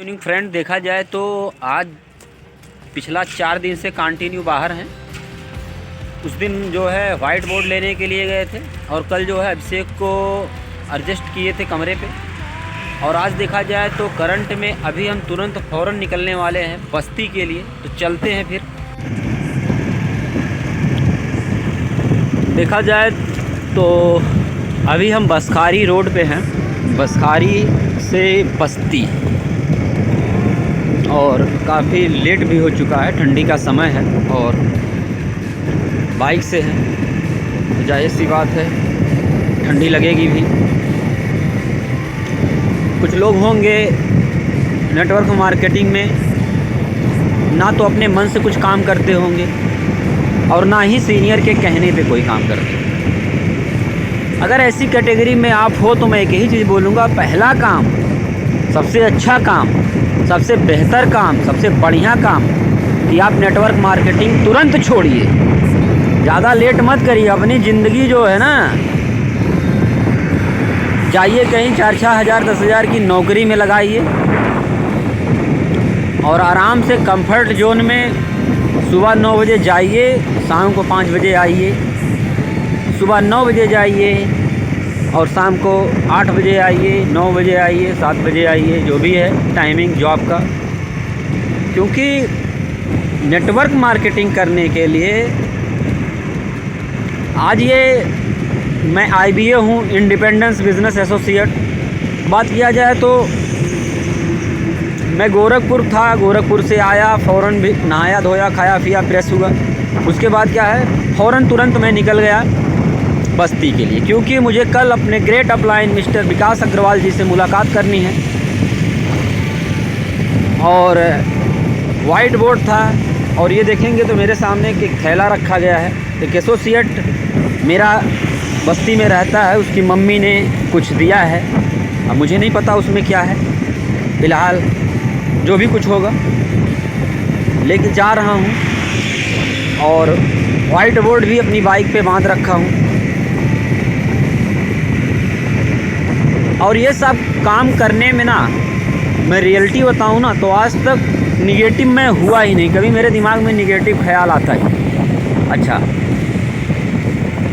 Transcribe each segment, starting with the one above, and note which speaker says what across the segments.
Speaker 1: Friend, देखा जाए तो आज पिछला 4 दिन से कंटिन्यू बाहर हैं। उस दिन जो है वाइट बोर्ड लेने के लिए गए थे और कल जो है अभिषेक को एडजस्ट किए थे कमरे पे। और आज देखा जाए तो करंट में अभी हम तुरंत फ़ौरन निकलने वाले हैं बस्ती के लिए। तो चलते हैं फिर। देखा जाए तो अभी हम बसखारी रोड पे हैं, बसखारी से बस्ती, और काफ़ी लेट भी हो चुका है, ठंडी का समय है और बाइक से है तो जाहिर सी बात है ठंडी लगेगी भी। कुछ लोग होंगे नेटवर्क मार्केटिंग में ना तो अपने मन से कुछ काम करते होंगे और ना ही सीनियर के कहने पे कोई काम करते। अगर ऐसी कैटेगरी में आप हो तो मैं एक ही चीज़ बोलूँगा, पहला काम, सबसे अच्छा काम, सबसे बेहतर काम, सबसे बढ़िया काम कि आप नेटवर्क मार्केटिंग तुरंत छोड़िए, ज़्यादा लेट मत करिए। अपनी ज़िंदगी जो है ना, जाइए कहीं 4-4 हज़ार 10 हज़ार की नौकरी में लगाइए और आराम से कंफर्ट जोन में सुबह 9 बजे जाइए, शाम को 5 बजे आइए। सुबह 9 बजे जाइए और शाम को 8 बजे आइए, 9 बजे आइए, 7 बजे आइए, जो भी है टाइमिंग जॉब का। क्योंकि नेटवर्क मार्केटिंग करने के लिए आज ये मैं IBA हूँ, इंडिपेंडेंस बिजनेस एसोसिएट। बात किया जाए तो मैं गोरखपुर था, गोरखपुर से आया, फ़ौरन भी नहाया धोया, खाया पिया, फ्रेश हुआ। उसके बाद क्या है, फ़ौरन तुरंत मैं निकल गया बस्ती के लिए, क्योंकि मुझे कल अपने ग्रेट अपलाइन मिस्टर विकास अग्रवाल जी से मुलाकात करनी है। और वाइट बोर्ड था और ये देखेंगे तो मेरे सामने एक थैला रखा गया है। एक एसोसिएट मेरा बस्ती में रहता है, उसकी मम्मी ने कुछ दिया है, अब मुझे नहीं पता उसमें क्या है। फ़िलहाल जो भी कुछ होगा लेके जा रहा हूँ और वाइट बोर्ड भी अपनी बाइक पे बांध रखा हूँ। और ये सब काम करने में ना, मैं रियलिटी बताऊँ ना तो आज तक निगेटिव में हुआ ही नहीं, कभी मेरे दिमाग में निगेटिव ख्याल आता ही। अच्छा,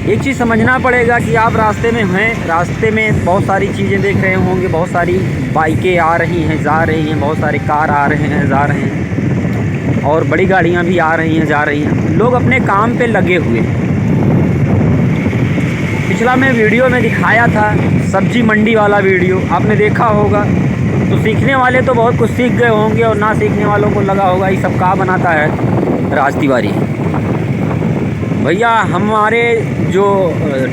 Speaker 1: एक चीज़ समझना पड़ेगा कि आप रास्ते में हैं, रास्ते में बहुत सारी चीज़ें देख रहे होंगे, बहुत सारी बाइकें आ रही हैं, जा रही हैं, बहुत सारे कार आ रहे हैं, जा रहे हैं, और बड़ी गाड़ियाँ भी आ रही हैं, जा रही हैं। लोग अपने काम पे लगे हुए हैं। पिछला मैं वीडियो में दिखाया था सब्जी मंडी वाला वीडियो, आपने देखा होगा। तो सीखने वाले तो बहुत कुछ सीख गए होंगे और ना सीखने वालों को लगा होगा ये सब कहाँ बनाता है राज तिवारी। भैया हमारे जो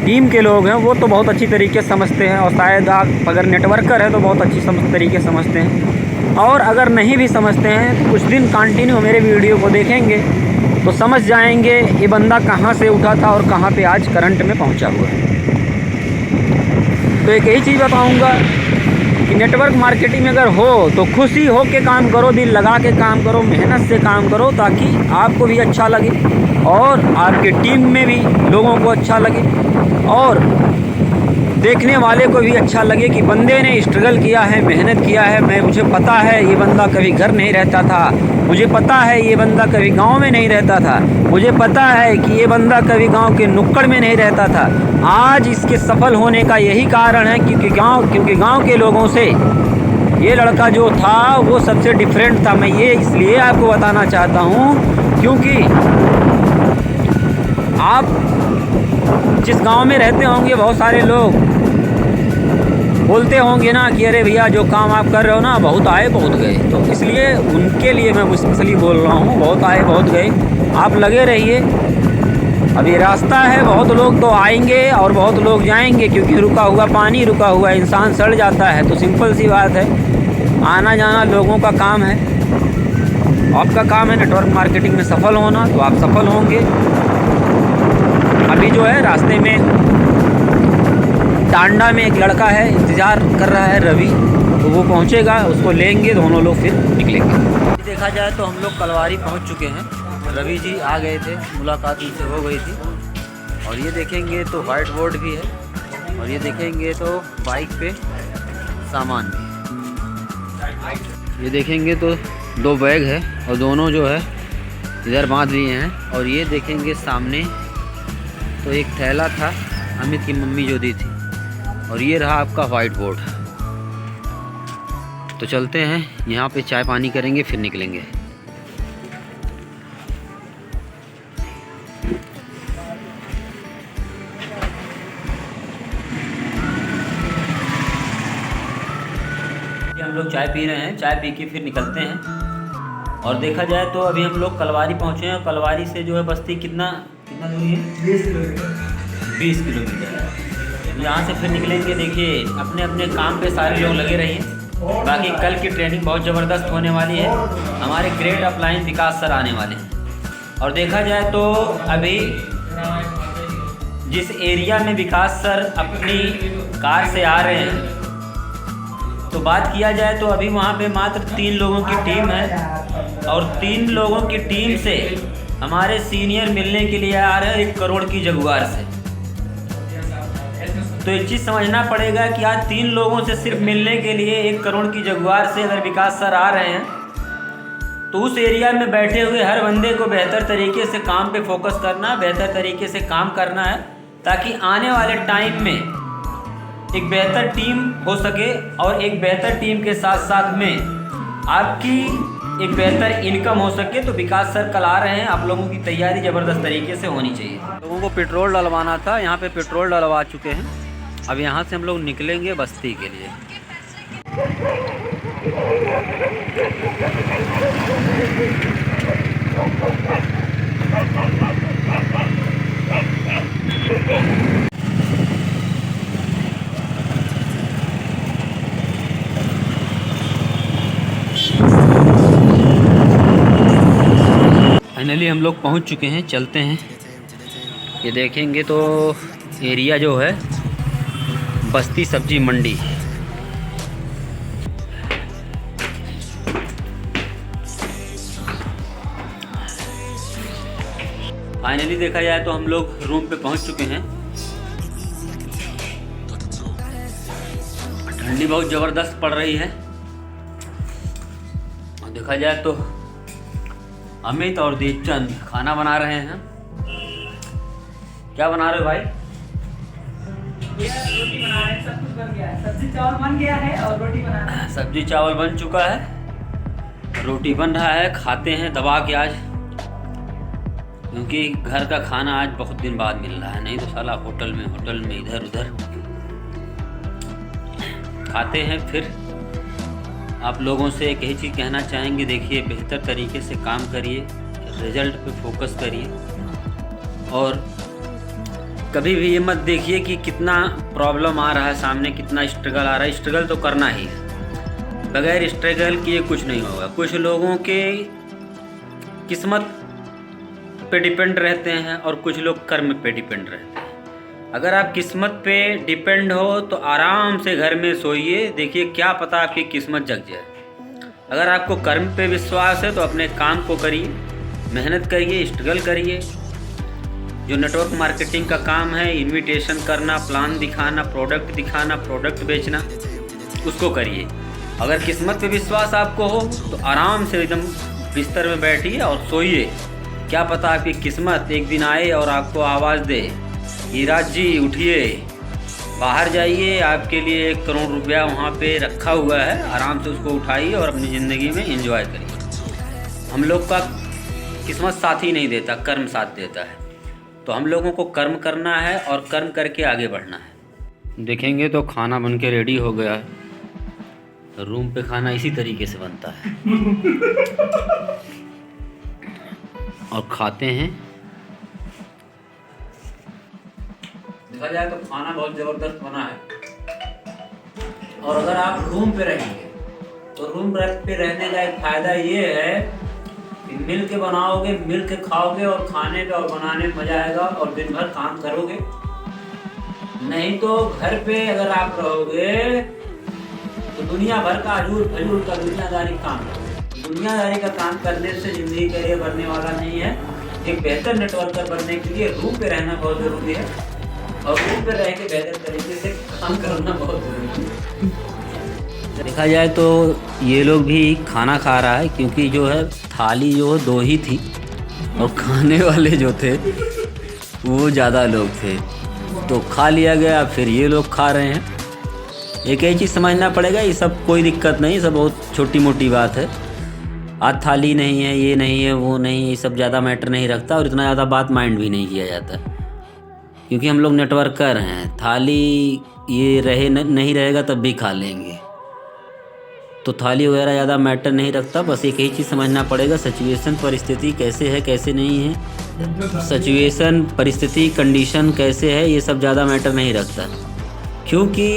Speaker 1: टीम के लोग हैं वो तो बहुत अच्छी तरीके से समझते हैं, और शायद आप अगर नेटवर्कर है तो बहुत अच्छी तरीके से समझते हैं। और अगर नहीं भी समझते हैं तो कुछ दिन कंटिन्यू मेरे वीडियो को देखेंगे तो समझ जाएंगे ये बंदा कहाँ से उठा था और कहाँ पे आज करंट में पहुँचा हुआ है। तो एक यही चीज़ बताऊँगा कि नेटवर्क मार्केटिंग में अगर हो तो खुशी हो के काम करो, दिल लगा के काम करो, मेहनत से काम करो, ताकि आपको भी अच्छा लगे और आपके टीम में भी लोगों को अच्छा लगे और देखने वाले को भी अच्छा लगे कि बंदे ने स्ट्रगल किया है, मेहनत किया है। मुझे पता है ये बंदा कभी घर नहीं रहता था, मुझे पता है ये बंदा कभी गांव में नहीं रहता था, मुझे पता है कि ये बंदा कभी गांव के नुक्कड़ में नहीं रहता था। आज इसके सफल होने का यही कारण है क्योंकि गांव के लोगों से ये लड़का जो था वो सबसे डिफरेंट था। मैं ये इसलिए आपको बताना चाहता हूँ क्योंकि आप जिस गांव में रहते होंगे बहुत सारे लोग बोलते होंगे ना कि अरे भैया जो काम आप कर रहे हो ना, बहुत आए बहुत गए। तो इसलिए उनके लिए मैं स्पेशली बोल रहा हूँ, बहुत आए बहुत गए। आप लगे रहिए, अब ये रास्ता है, बहुत लोग तो आएंगे और बहुत लोग जाएंगे, क्योंकि रुका हुआ पानी, रुका हुआ इंसान सड़ जाता है। तो सिंपल सी बात है, आना जाना लोगों का काम है। आपका काम है नेटवर्क मार्केटिंग में सफल होना, तो आप सफल होंगे। अभी जो है रास्ते में टांडा में एक लड़का है, इंतज़ार कर रहा है रवि, तो वो पहुंचेगा, उसको लेंगे, दोनों लोग फिर निकलेंगे। देखा जाए तो हम लोग कलवारी पहुंच चुके हैं, रवि जी आ गए थे, मुलाकात उनसे हो गई थी। और ये देखेंगे तो वाइट बोर्ड भी है और ये देखेंगे तो बाइक पे सामान भी। ये देखेंगे तो 2 बैग है और दोनों जो है इधर बांध दिए हैं। और ये देखेंगे सामने तो एक थैला था अमित की मम्मी जो दी थी। और ये रहा आपका वाइट बोर्ड। तो चलते हैं, यहाँ पे चाय पानी करेंगे फिर निकलेंगे। हम लोग चाय पी रहे हैं, चाय पी के फिर निकलते हैं। और देखा जाए तो अभी हम लोग कलवारी पहुँचे हैं और कलवारी से जो है बस्ती कितना दूरी है? 20 किलोमीटर। यहाँ से फिर निकलेंगे। देखिए अपने अपने काम पे सारे लोग लगे रहिए। बाकी कल की ट्रेनिंग बहुत ज़बरदस्त होने वाली है। हमारे ग्रेट अपलाइन विकास सर आने वाले हैं। और देखा जाए तो अभी जिस एरिया में विकास सर अपनी कार से आ रहे हैं, तो बात किया जाए तो अभी वहाँ पे मात्र 3 लोगों की टीम है। और 3 लोगों की टीम से हमारे सीनियर मिलने के लिए आ रहे हैं 1 करोड़ की जगुआर से। तो एक चीज़ समझना पड़ेगा कि आज 3 लोगों से सिर्फ मिलने के लिए 1 करोड़ की जगुआर से अगर विकास सर आ रहे हैं, तो उस एरिया में बैठे हुए हर बंदे को बेहतर तरीके से काम पे फोकस करना है, बेहतर तरीके से काम करना है, ताकि आने वाले टाइम में एक बेहतर टीम हो सके। और एक बेहतर टीम के साथ साथ में आपकी एक बेहतर इनकम हो सके। तो विकास सर कल आ रहे हैं, आप लोगों की तैयारी ज़बरदस्त तरीके से होनी चाहिए। लोगों को पेट्रोल डलवाना था, यहाँ पे पेट्रोल डलवा चुके हैं। अब यहाँ से हम लोग निकलेंगे बस्ती के लिए। फाइनली हम लोग पहुँच चुके हैं, चलते हैं। ये देखेंगे तो एरिया जो है बस्ती सब्जी मंडी। फाइनली देखा जाए तो हम लोग रूम पे पहुंच चुके हैं। ठंडी बहुत ज़बरदस्त पड़ रही है। और देखा जाए तो अमित और देवचंद खाना बना रहे हैं। क्या बना रहे हो भाई?
Speaker 2: रोटी बना रहे हैं, सब कुछ बन गया है। सब्जी चावल बन गया है और रोटी बना रहे हैं।
Speaker 1: सब्जी चावल बन चुका है, रोटी बन रहा है। खाते हैं दबा के आज, क्योंकि घर का खाना आज बहुत दिन बाद मिल रहा है। नहीं तो साला होटल में इधर उधर खाते हैं। फिर आप लोगों से एक ही चीज़ कहना चाहेंगे, देखिए बेहतर तरीके से काम करिए, रिजल्ट पे फोकस करिए। और कभी भी ये मत देखिए कि कितना प्रॉब्लम आ रहा है सामने, कितना स्ट्रगल आ रहा है। स्ट्रगल तो करना ही है, बगैर स्ट्रगल किए कुछ नहीं होगा। कुछ लोगों के किस्मत पे डिपेंड रहते हैं और कुछ लोग कर्म पे डिपेंड रहते हैं। अगर आप किस्मत पे डिपेंड हो तो आराम से घर में सोइए, देखिए क्या पता आपकी किस्मत जग जाए। अगर आपको कर्म पे विश्वास है तो अपने काम को करिए, मेहनत करिए, स्ट्रगल करिए। जो नेटवर्क मार्केटिंग का काम है, इनविटेशन करना, प्लान दिखाना, प्रोडक्ट दिखाना, प्रोडक्ट बेचना, उसको करिए। अगर किस्मत पे विश्वास आपको हो तो आराम से एकदम बिस्तर में बैठिए और सोइए। क्या पता आपकी किस्मत एक दिन आए और आपको आवाज़ दे, हीराज जी उठिए, बाहर जाइए, आपके लिए 1 करोड़ रुपया वहाँ पे रखा हुआ है, आराम से उसको उठाइए और अपनी ज़िंदगी में एंजॉय करिए। हम लोग का किस्मत साथ ही नहीं देता, कर्म साथ देता है। तो हम लोगों को कर्म करना है और कर्म करके आगे बढ़ना है। देखेंगे तो खाना बन के रेडी हो गया है। रूम पे खाना इसी तरीके से बनता है और खाते हैं। देखा जाए तो खाना बहुत ज़बरदस्त बना है। और अगर आप रूम पे रहेंगे तो रूम पे रहने का एक फ़ायदा ये है कि मिल के बनाओगे, मिल के खाओगे और खाने का और बनाने में मज़ा आएगा और दिन भर काम करोगे। नहीं तो घर पे अगर आप रहोगे तो दुनिया भर का हजूर फजूर का दुनियादारी काम करोगे। दुनियादारी का काम करने से ज़िंदगी का ये बनने वाला नहीं है। एक बेहतर नेटवर्कर बनने के लिए रूम पे रहना बहुत ज़रूरी है और रूम पे रह के बेहतर तरीके से काम करना बहुत ज़रूरी है। देखा जाए तो ये लोग भी खाना खा रहा है, क्योंकि जो है थाली जो है 2 ही थी और खाने वाले जो थे वो ज़्यादा लोग थे, तो खा लिया गया। फिर ये लोग खा रहे हैं। एक ही चीज़ समझना पड़ेगा, ये सब कोई दिक्कत नहीं, सब बहुत छोटी मोटी बात है। आज थाली नहीं है, ये नहीं है, वो नहीं है, ये सब ज़्यादा मैटर नहीं रखता और इतना ज़्यादा बात माइंड भी नहीं किया जाता, क्योंकि हम लोग नेटवर्कर हैं। थाली ये रहे नहीं रहेगा तब भी खा लेंगे, तो थाली वगैरह ज़्यादा मैटर नहीं रखता। बस एक ही चीज़ समझना पड़ेगा, सिचुएशन परिस्थिति कैसे है कैसे नहीं है, सिचुएशन परिस्थिति कंडीशन कैसे है, ये सब ज़्यादा मैटर नहीं रखता। क्योंकि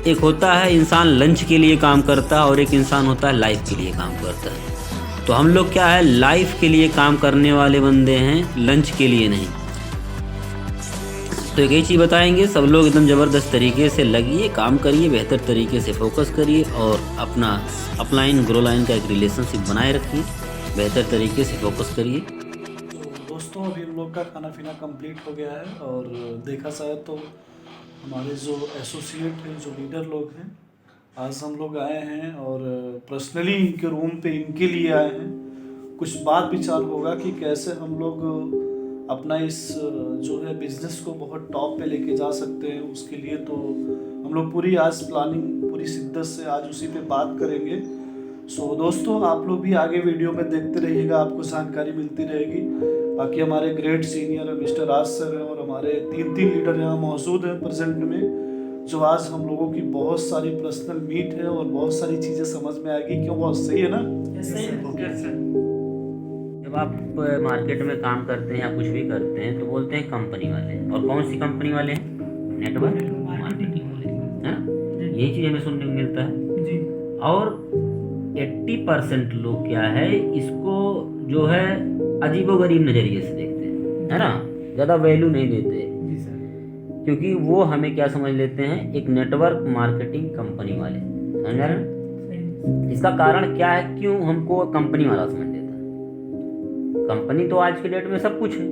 Speaker 1: एक होता है इंसान लंच के लिए काम करता है और एक इंसान होता है लाइफ के लिए काम करता है। तो हम लोग क्या है, लाइफ के लिए काम करने वाले बंदे हैं, लंच के लिए नहीं। तो एक ही चीज़ बताएंगे, सब लोग एकदम ज़बरदस्त तरीके से लगिए, काम करिए, बेहतर तरीके से फोकस करिए और अपना अपलाइन ग्रो लाइन का एक रिलेशनशिप बनाए रखिए, बेहतर तरीके से फोकस करिए।
Speaker 3: तो दोस्तों अभी हम लोग का खाना पीना कंप्लीट हो गया है और देखा जाए तो हमारे जो एसोसिएट हैं, जो लीडर लोग हैं, आज हम लोग आए हैं और पर्सनली इनके रूम पे इनके लिए आए हैं। कुछ बात विचार होगा कि कैसे हम लोग अपना इस जो है बिज़नेस को बहुत टॉप पे लेके जा सकते हैं। उसके लिए तो हम लोग पूरी आज प्लानिंग पूरी शिद्दत से आज उसी पे बात करेंगे। सो दोस्तों आप लोग भी आगे वीडियो में देखते रहिएगा, आपको जानकारी मिलती रहेगी। बाकी हमारे ग्रेट सीनियर मिस्टर राज सर हैं और हमारे 3 लीडर यहाँ मौजूद हैं प्रेजेंट में, जो आज हम लोगों की बहुत सारी पर्सनल मीट है और बहुत सारी चीज़ें समझ में आएगी। क्यों, बहुत सही है ना?
Speaker 1: जब आप मार्केट में काम करते हैं या कुछ भी करते हैं तो बोलते हैं कंपनी वाले, और कौन सी कंपनी वाले हैं? नेटवर्क मार्केटिंग वाले, है ना? यही चीज़ हमें सुनने को मिलता है जी। और 80% लोग क्या है, इसको जो है अजीबोगरीब नज़रिए से देखते हैं, है ना? ज़्यादा वैल्यू नहीं देते, क्योंकि वो हमें क्या समझ लेते हैं, एक नेटवर्क मार्केटिंग कंपनी वाले, समझ रहे हैं? इसका कारण क्या है, क्यों हमको कंपनी वाला समझ लेता है? कंपनी तो आज के डेट में सब कुछ है,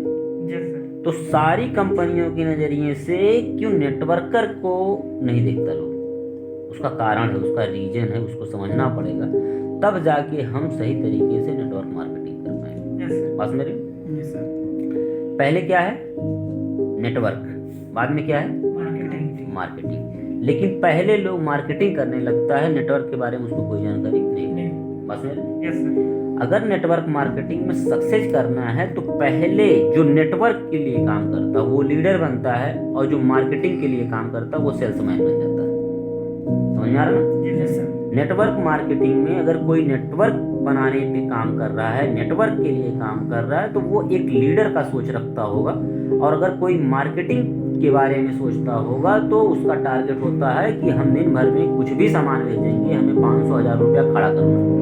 Speaker 1: तो सारी कंपनियों के नज़रिए से क्यों नेटवर्कर को नहीं देखता लोग? उसका कारण है, उसका रीजन है, उसको समझना पड़ेगा, तब जाके हम सही तरीके से नेटवर्क मार्केटिंग कर पाएंगे। बात मेरी? पहले क्या है? नेटवर्क, बाद में क्या है? मार्केटिंग। लेकिन पहले लोग मार्केटिंग करने लगता है, नेटवर्क के बारे में उसको कोई जानकारी नहीं। बस मेरे अगर नेटवर्क मार्केटिंग में सक्सेस करना है तो पहले जो नेटवर्क के लिए काम करता है वो लीडर बनता है, और जो मार्केटिंग के लिए काम करता है वो सेल्समैन बन जाता है। समझ में आ रहा है? नेटवर्क मार्केटिंग में अगर कोई नेटवर्क बनाने पे काम कर रहा है, नेटवर्क के लिए काम कर रहा है, तो वो एक लीडर का सोच रखता होगा। और अगर कोई मार्केटिंग के बारे में सोचता होगा तो उसका टारगेट होता है कि हम दिन भर में कुछ भी सामान बेचेंगे, हमें 500,000 रुपया खड़ा करना।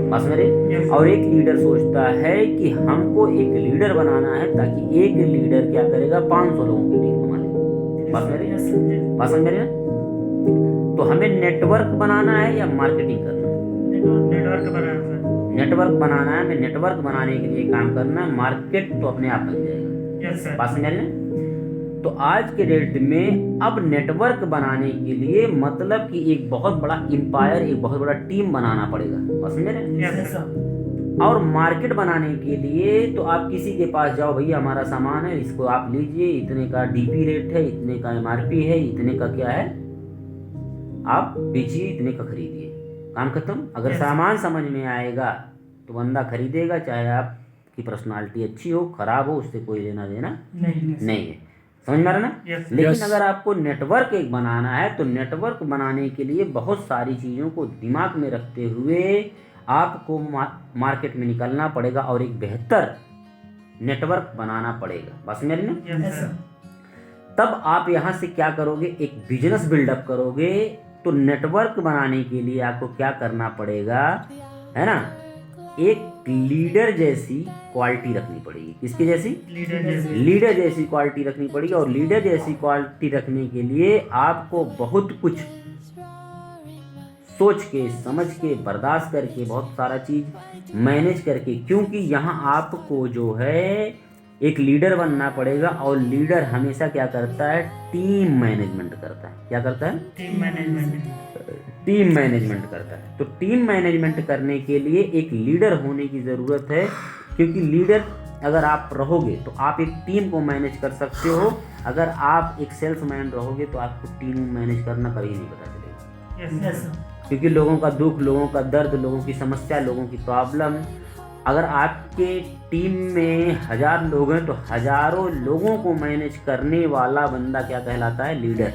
Speaker 1: बस मेरे और एक लीडर सोचता है कि हमको एक लीडर बनाना है, ताकि एक लीडर क्या करेगा, 500 लोगों की टीम बना लेगा। बस मेरे बात समझ रहे हैं? तो हमें नेटवर्क बनाना है या मार्केटिंग करना है? नेटवर्क बनाना है। हमें नेटवर्क बनाने के लिए काम करना है, मार्केट तो अपने आप बन जाएगा। बात समझ रहे हैं? तो आज के डेट में अब नेटवर्क बनाने के लिए मतलब कि एक बहुत बड़ा एम्पायर, एक बहुत बड़ा टीम बनाना पड़ेगा। बात समझ रहे हैं? और मार्केट बनाने के लिए तो आप किसी के पास जाओ, भैया हमारा सामान है, इसको आप लीजिए, इतने का डीपी रेट है, इतने का एमआरपी है, इतने का क्या है, आप बेचिए, इतने का खरीदिए, काम खत्म। अगर सामान समझ में आएगा तो बंदा खरीदेगा, चाहे आपकी पर्सनालिटी अच्छी हो खराब हो, उससे कोई लेना देना नहीं है। समझ में आ रहा ना? लेकिन अगर आपको नेटवर्क एक बनाना है तो नेटवर्क बनाने के लिए बहुत सारी चीज़ों को दिमाग में रखते हुए आपको मार्केट में निकलना पड़ेगा और एक बेहतर नेटवर्क बनाना पड़ेगा। बस मेरे ना तब आप यहाँ से क्या करोगे, एक बिजनेस बिल्डअप करोगे। तो नेटवर्क बनाने के लिए आपको क्या करना पड़ेगा, है ना, एक लीडर जैसी क्वालिटी रखनी पड़ेगी। किसकी जैसी? लीडर जैसी क्वालिटी रखनी पड़ेगी। और लीडर जैसी क्वालिटी रखने के लिए आपको बहुत कुछ सोच के समझ के बर्दाश्त करके बहुत सारा चीज़ मैनेज करके, क्योंकि यहाँ आपको जो है एक लीडर बनना पड़ेगा। और लीडर हमेशा क्या करता है, टीम मैनेजमेंट करता है। क्या करता है? Team management. टीम मैनेजमेंट करता है। तो टीम मैनेजमेंट करने के लिए एक लीडर होने की ज़रूरत है, क्योंकि लीडर अगर आप रहोगे तो आप एक टीम को मैनेज कर सकते हो। अगर आप एक सेल्समैन रहोगे तो आपको टीम मैनेज करना कभी नहीं पता चलेगा।
Speaker 2: Yes, sir.
Speaker 1: क्योंकि लोगों का दुख, लोगों का दर्द, लोगों की समस्या, लोगों की प्रॉब्लम, अगर आपके टीम में 1000 लोग हैं तो हज़ारों लोगों को मैनेज करने वाला बंदा क्या कहलाता है? लीडर।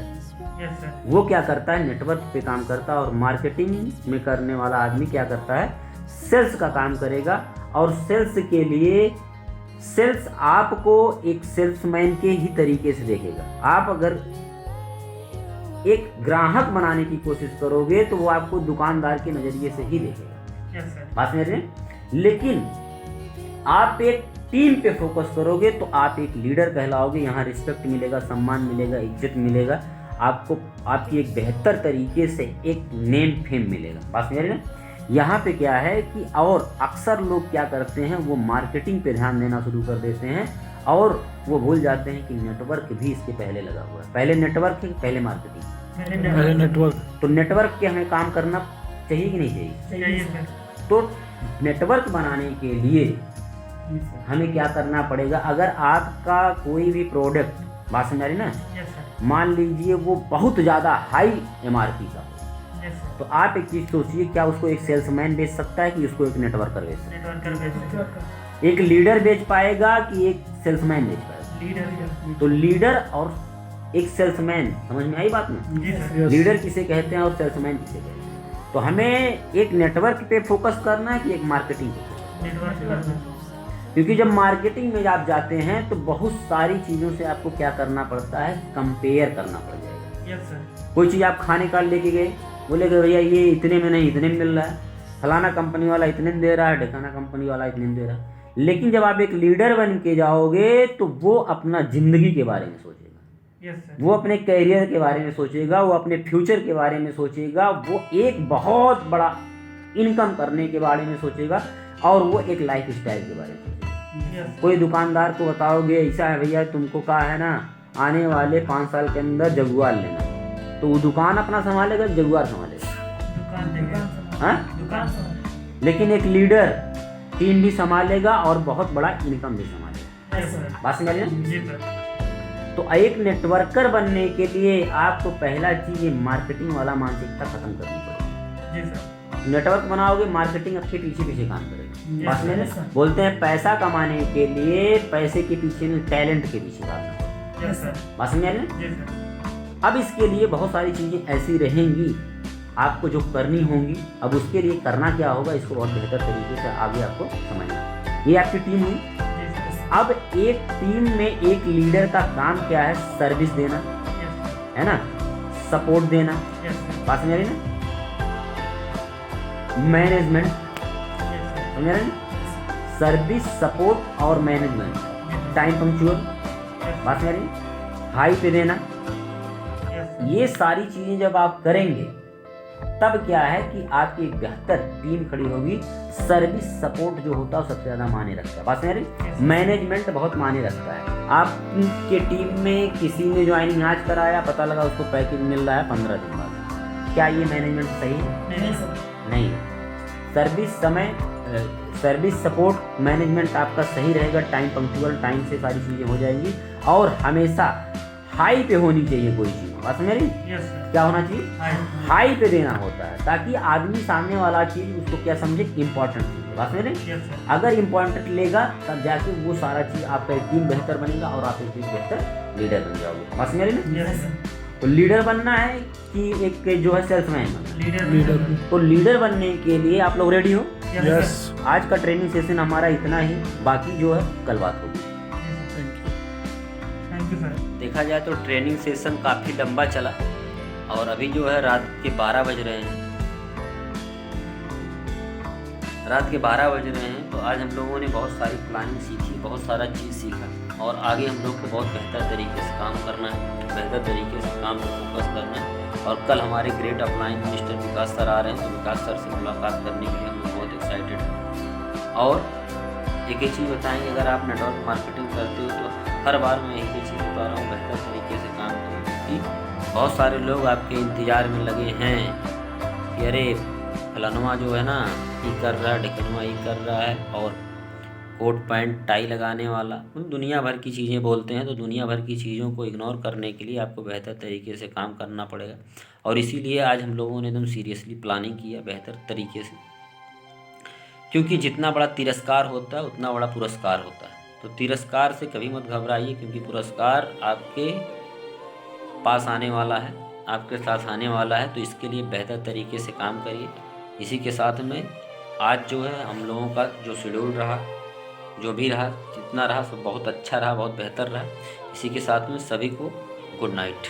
Speaker 2: Yes, sir.
Speaker 1: वो क्या करता है? नेटवर्क पे काम करता है। और मार्केटिंग में करने वाला आदमी क्या करता है? सेल्स का काम करेगा। और सेल्स के लिए सेल्स आपको एक सेल्समैन के ही तरीके से देखेगा। आप अगर एक ग्राहक बनाने की कोशिश करोगे तो वो आपको दुकानदार के नज़रिए से ही देखेगा।
Speaker 2: Yes, sir.
Speaker 1: बात समझ रहे हैं? लेकिन आप एक टीम पे फोकस करोगे तो आप एक लीडर कहलाओगे। यहाँ रिस्पेक्ट मिलेगा, सम्मान मिलेगा, इज्जत मिलेगा, आपको आपकी एक बेहतर तरीके से एक नेम फेम मिलेगा। बात समझ रहे हैं? यहाँ पे क्या है कि और अक्सर लोग क्या करते हैं, वो मार्केटिंग पे ध्यान देना शुरू कर देते हैं और वो भूल जाते हैं कि नेटवर्क भी इसके पहले लगा हुआ है। पहले नेटवर्क है, पहले मार्केटिंग।
Speaker 3: पहले नेटवर्क।
Speaker 1: तो नेटवर्क के हमें काम करना चाहिए कि नहीं चाहिए?
Speaker 2: चाहिए सर।
Speaker 1: तो नेटवर्क बनाने के लिए हमें क्या करना पड़ेगा? अगर आपका कोई भी प्रोडक्ट, बात समझ रही ना,
Speaker 2: Yes, sir.
Speaker 1: मान लीजिए वो बहुत ज़्यादा हाई MRP का हो,
Speaker 2: Yes, sir.
Speaker 1: तो आप एक चीज़ सोचिए, क्या उसको एक सेल्समैन बेच सकता है कि उसको एक नेटवर्कर बेच सकता
Speaker 2: नेटवर्कर बेच
Speaker 1: है? एक लीडर बेच पाएगा कि एक सेल्समैन बेच पाएगा?
Speaker 2: लीडर।
Speaker 1: तो लीडर और एक सेल्समैन, समझ में आई बात में?
Speaker 2: जी सर।
Speaker 1: लीडर किसे कहते हैं और सेल्समैन किसे कहते हैं? तो हमें एक नेटवर्क पे फोकस करना है कि एक मार्केटिंग पे?
Speaker 2: नेटवर्क करना।
Speaker 1: क्योंकि जब मार्केटिंग में आप जाते हैं तो बहुत सारी चीज़ों से आपको क्या करना पड़ता है? कंपेयर करना पड़ जाएगा।
Speaker 2: Yes, sir.
Speaker 1: कोई चीज़ आप खाने का लेके गए, बोले कि भैया ये इतने में नहीं, इतने में मिल रहा है, फलाना कंपनी वाला इतने में दे रहा है, ढकाना कंपनी वाला इतने में दे रहा है। लेकिन जब आप एक लीडर बन के जाओगे तो वो अपना ज़िंदगी के बारे में सोचेगा,
Speaker 2: Yes, sir.
Speaker 1: वो अपने कैरियर के बारे में सोचेगा, वो अपने फ्यूचर के बारे में सोचेगा, वो एक बहुत बड़ा इनकम करने के बारे में सोचेगा और वो एक लाइफ स्टाइल के बारे में सोचेगा।
Speaker 2: Yes, sir.
Speaker 1: कोई दुकानदार को बताओगे ऐसा है भैया, तुमको कहा है ना आने वाले 5 साल के अंदर जगुआर लेना, तो वो दुकान अपना संभालेगा, जगुआर संभालेगा?
Speaker 2: दुकान देगा।
Speaker 1: हाँ?
Speaker 2: दुकान संभाल।
Speaker 1: लेकिन एक लीडर टीम भी संभालेगा और बहुत बड़ा इनकम भी संभालेगा।
Speaker 2: Yes, sir.
Speaker 1: बात समझ रहे हैं?
Speaker 2: जी सर।
Speaker 1: तो एक नेटवर्कर बनने के लिए आपको पहला चीज़ ये मार्केटिंग वाला मानसिकता खत्म करनी पड़ेगी।
Speaker 2: जी सर।
Speaker 1: नेटवर्क बनाओगे, मार्केटिंग आपके पीछे पीछे काम करेगा। बात समझ रहे
Speaker 2: Yes,
Speaker 1: हैं?
Speaker 2: sir.
Speaker 1: बोलते हैं पैसा कमाने के लिए पैसे के पीछे नहीं, टैलेंट के पीछे भागना।
Speaker 2: Yes, sir.
Speaker 1: बात समझ रहे हैं?
Speaker 2: जी सर।
Speaker 1: अब इसके लिए बहुत सारी चीज़ें ऐसी रहेंगी आपको जो करनी होंगी। अब उसके लिए करना क्या होगा, इसको बहुत बेहतर तरीके से आगे आपको समझना। ये आपकी टीम हुई।
Speaker 2: जी सर।
Speaker 1: अब एक टीम में एक लीडर का काम क्या है? सर्विस देना,
Speaker 2: Yes, sir.
Speaker 1: है ना, सपोर्ट देना।
Speaker 2: Yes, sir.
Speaker 1: बात समझ रही ना? Management,
Speaker 2: Yes, sir.
Speaker 1: समझ रहे हैं? सर्विस, सपोर्ट और मैनेजमेंट, टाइम पंक्चुअल,
Speaker 2: Yes,
Speaker 1: बात समझ रही? हाई पे देना।
Speaker 2: yes, sir.
Speaker 1: ये सारी चीज़ें जब आप करेंगे तब क्या है कि आपकी एक बेहतर टीम खड़ी होगी। सर्विस सपोर्ट जो होता है वो सबसे ज़्यादा मायने रखता है। बात समझ रही? मैनेजमेंट बहुत मायने रखता है। आपके टीम में किसी ने ज्वाइनिंग आज कराया, पता लगा उसको पैकेज मिल रहा है 15 दिन बाद, क्या ये मैनेजमेंट सही है?
Speaker 2: नहीं सर।
Speaker 1: नहीं। सर्विस समय, सर्विस सपोर्ट मैनेजमेंट आपका सही रहेगा, टाइम पंक्चुअल, टाइम से सारी चीज़ें हो जाएंगी और हमेशा हाई पे होनी चाहिए कोई चीज़। बात समझ रही?
Speaker 2: Yes, sir.
Speaker 1: क्या होना चाहिए?
Speaker 2: Hi.
Speaker 1: हाई पे देना होता है ताकि आदमी सामने वाला चीज़ उसको क्या समझे? इम्पोर्टेंट चीज़। बात समझ रहे?
Speaker 2: Yes, sir.
Speaker 1: अगर इम्पोर्टेंट लेगा तब जाके वो सारा चीज़ आपका एक टीम बेहतर बनेगा और आप एक बेहतर लीडर बन जाओगे। बात समझ रहे ना?
Speaker 2: Yes, sir.
Speaker 1: तो लीडर बनना है कि एक जो है सेल्समैन बनना है?
Speaker 2: लीडर।
Speaker 1: तो लीडर बनने के लिए आप लोग रेडी हो?
Speaker 2: Yes,
Speaker 3: yes.
Speaker 2: sir.
Speaker 1: आज का ट्रेनिंग सेशन हमारा इतना ही, बाकी जो है कल बात होगी।
Speaker 2: Yes, sir. Thank you, sir.
Speaker 1: देखा जाए तो ट्रेनिंग सेशन काफ़ी लंबा चला और अभी जो है रात के 12 बज रहे हैं। रात के 12 बज रहे हैं तो आज हम लोगों ने बहुत सारी प्लानिंग सीखी, बहुत सारा चीज़ सीखा और आगे हम लोग को बहुत बेहतर तरीके से काम करना है, बेहतर तरीके से काम पर फोकस करना है। और कल हमारे ग्रेट अपलाइन मिस्टर विकास सर आ रहे हैं, तो विकास सर से मुलाकात करने के लिए हम लोग बहुत एक्साइटेड हैं। और एक ही चीज़ बताएंगे, अगर आप नेटवर्क मार्केटिंग करते हो तो हर बार मैं एक ही चीज़ बता रहा हूँ, बेहतर तरीके से काम करें क्योंकि बहुत सारे लोग आपके इंतज़ार में लगे हैं कि अरे फलानुमा जो है ना ये कर रहा है, ढिकनुमा ये कर रहा है, और कोट पैंट टाई लगाने वाला, दुनिया भर की चीज़ें बोलते हैं। तो दुनिया भर की चीज़ों को इग्नोर करने के लिए आपको बेहतर तरीके से काम करना पड़ेगा, और इसीलिए आज हम लोगों ने एकदम सीरियसली प्लानिंग किया बेहतर तरीके से, क्योंकि जितना बड़ा तिरस्कार होता है उतना बड़ा पुरस्कार होता है। तो तिरस्कार से कभी मत घबराइए, क्योंकि पुरस्कार आपके पास आने वाला है, आपके साथ आने वाला है। तो इसके लिए बेहतर तरीके से काम करिए। इसी के साथ में आज जो है हम लोगों का जो शेड्यूल रहा, जो भी रहा, जितना रहा सब बहुत अच्छा रहा, बहुत बेहतर रहा। इसी के साथ में सभी को गुड नाइट।